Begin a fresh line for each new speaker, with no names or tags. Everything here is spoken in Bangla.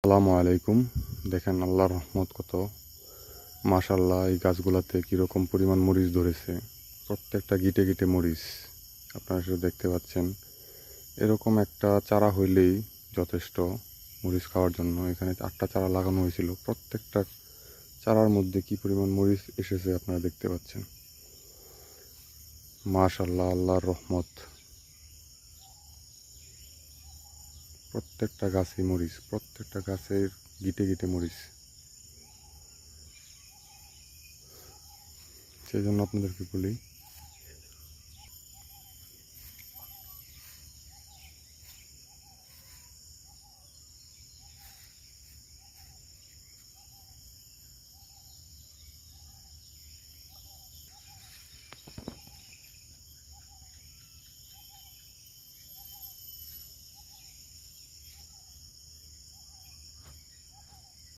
আসসালামু আলাইকুম। দেখেন আল্লাহর রহমত কত, মাশাআল্লাহ। এই গাছগুলাতে কীরকম পরিমাণ মরিচ ধরেছে, প্রত্যেকটা গিটে গিটে মরিচ আপনারা সেটা দেখতে পাচ্ছেন। এরকম একটা চারা হইলেই যথেষ্ট মরিচ খাওয়ার জন্য। এখানে 8টা চারা লাগানো হয়েছিল, প্রত্যেকটা চারার মধ্যে কী পরিমাণ মরিচ এসেছে আপনারা দেখতে পাচ্ছেন। মাশাআল্লাহ, আল্লাহর রহমত। প্রত্যেকটা গাছে মরিচ, প্রত্যেকটা গাছের গিটে গিটে মরিচ। সেই জন্য আপনাদেরকে বলি